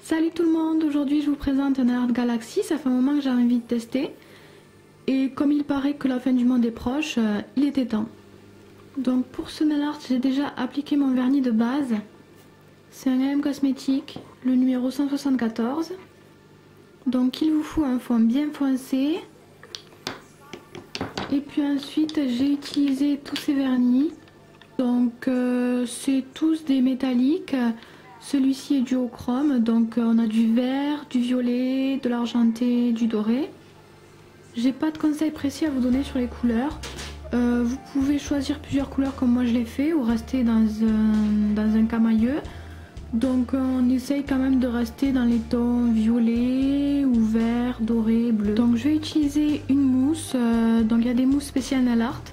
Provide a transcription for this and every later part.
Salut tout le monde, aujourd'hui je vous présente un Art Galaxy, ça fait un moment que j'ai envie de tester. Et comme il paraît que la fin du monde est proche, il était temps. Donc pour ce nail art, j'ai déjà appliqué mon vernis de base. C'est un AM Cosmétique, le numéro 174. Donc il vous faut un fond bien foncé. Et puis ensuite j'ai utilisé tous ces vernis. Donc c'est tous des métalliques. Celui-ci est duochrome, donc on a du vert, du violet, de l'argenté, du doré. J'ai pas de conseils précis à vous donner sur les couleurs. Vous pouvez choisir plusieurs couleurs comme moi je l'ai fait ou rester dans un camailleux. Donc on essaye quand même de rester dans les tons violet ou vert, doré, bleu. Donc je vais utiliser une mousse, donc il y a des mousses spéciales nail art.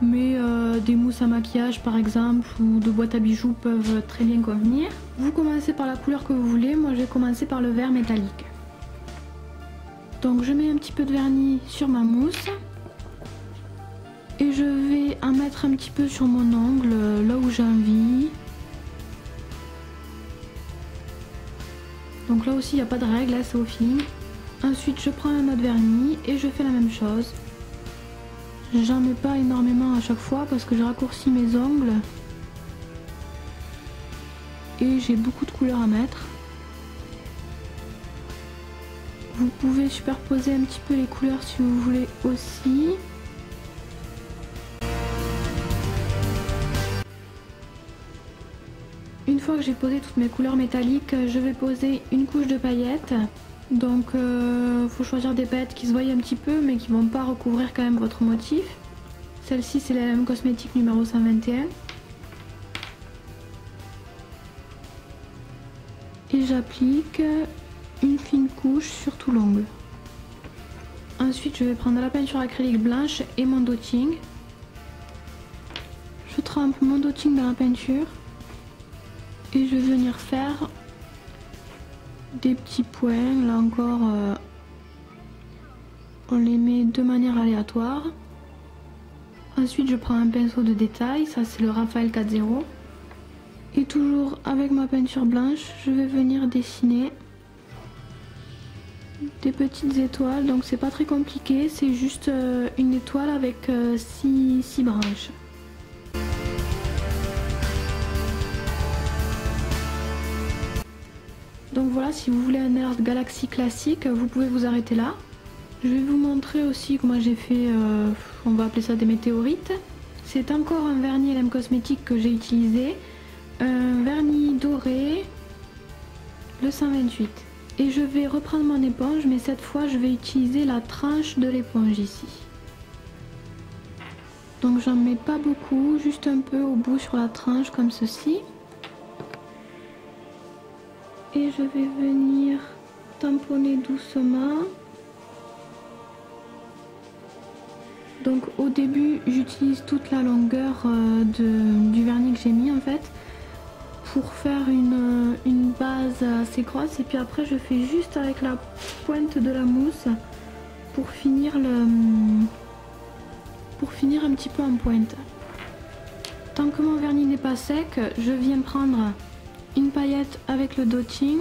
Mais des mousses à maquillage par exemple ou de boîtes à bijoux peuvent très bien convenir. Vous commencez par la couleur que vous voulez, moi je vais commencer par le vert métallique. Donc je mets un petit peu de vernis sur ma mousse. Et je vais en mettre un petit peu sur mon ongle, là où j'ai envie. Donc là aussi il n'y a pas de règle, c'est au feeling. Ensuite je prends un autre vernis et je fais la même chose. J'en mets pas énormément à chaque fois parce que je raccourcis mes ongles. Et j'ai beaucoup de couleurs à mettre. Vous pouvez superposer un petit peu les couleurs si vous voulez aussi. Une fois que j'ai posé toutes mes couleurs métalliques, je vais poser une couche de paillettes. Donc faut choisir des paillettes qui se voient un petit peu mais qui vont pas recouvrir quand même votre motif. Celle-ci c'est la AM Cosmétique numéro 121. Et j'applique une fine couche sur tout l'ongle. Ensuite je vais prendre la peinture acrylique blanche et mon dotting. Je trempe mon dotting dans la peinture. Et je vais venir faire des petits points, là encore on les met de manière aléatoire. Ensuite je prends un pinceau de détail, ça c'est le Raphaël 4.0. Et toujours avec ma peinture blanche, je vais venir dessiner des petites étoiles. Donc c'est pas très compliqué, c'est juste une étoile avec 6 branches. Donc voilà, si vous voulez un Art Galaxy classique, vous pouvez vous arrêter là. Je vais vous montrer aussi comment j'ai fait, on va appeler ça des météorites. C'est encore un vernis LM Cosmétique que j'ai utilisé. Un vernis doré, le 128. Et je vais reprendre mon éponge, mais cette fois je vais utiliser la tranche de l'éponge ici. Donc j'en mets pas beaucoup, juste un peu au bout sur la tranche comme ceci. Et je vais venir tamponner doucement. Donc au début j'utilise toute la longueur du vernis que j'ai mis en fait pour faire une base assez grosse, et puis après je fais juste avec la pointe de la mousse pour finir un petit peu en pointe. Tant que mon vernis n'est pas sec, je viens prendre une paillette avec le dotting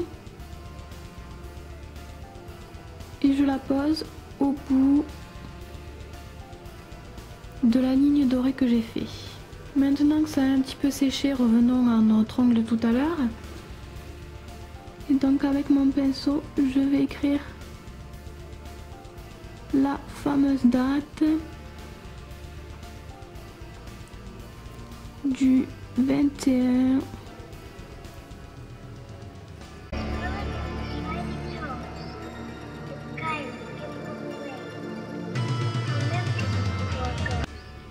et je la pose au bout de la ligne dorée que j'ai fait. Maintenant que ça a un petit peu séché, revenons à notre ongle de tout à l'heure. Et donc avec mon pinceau, je vais écrire la fameuse date du 21.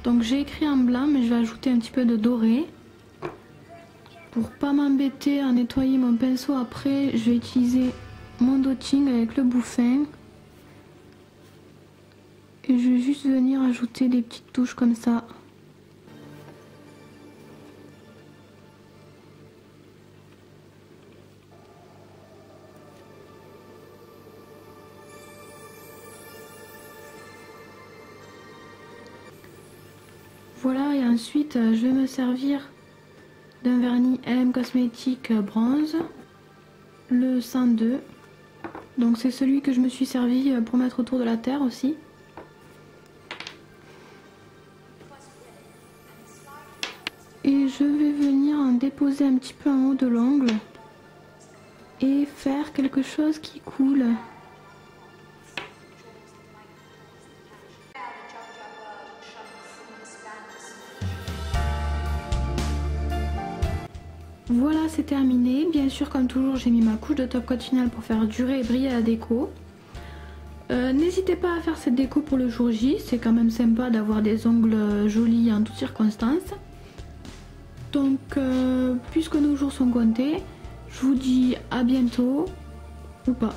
Donc j'ai écrit en blanc, mais je vais ajouter un petit peu de doré. Pour pas m'embêter à nettoyer mon pinceau après, je vais utiliser mon dotting avec le bout fin. Et je vais juste venir ajouter des petites touches comme ça. Voilà, et ensuite je vais me servir d'un vernis LM Cosmétique bronze, le 102. Donc c'est celui que je me suis servi pour mettre autour de la terre aussi. Et je vais venir en déposer un petit peu en haut de l'ongle et faire quelque chose qui coule. Voilà, c'est terminé. Bien sûr, comme toujours, j'ai mis ma couche de top coat final pour faire durer et briller la déco. N'hésitez pas à faire cette déco pour le jour J, c'est quand même sympa d'avoir des ongles jolis en toutes circonstances. Donc, puisque nos jours sont comptés, je vous dis à bientôt, ou pas.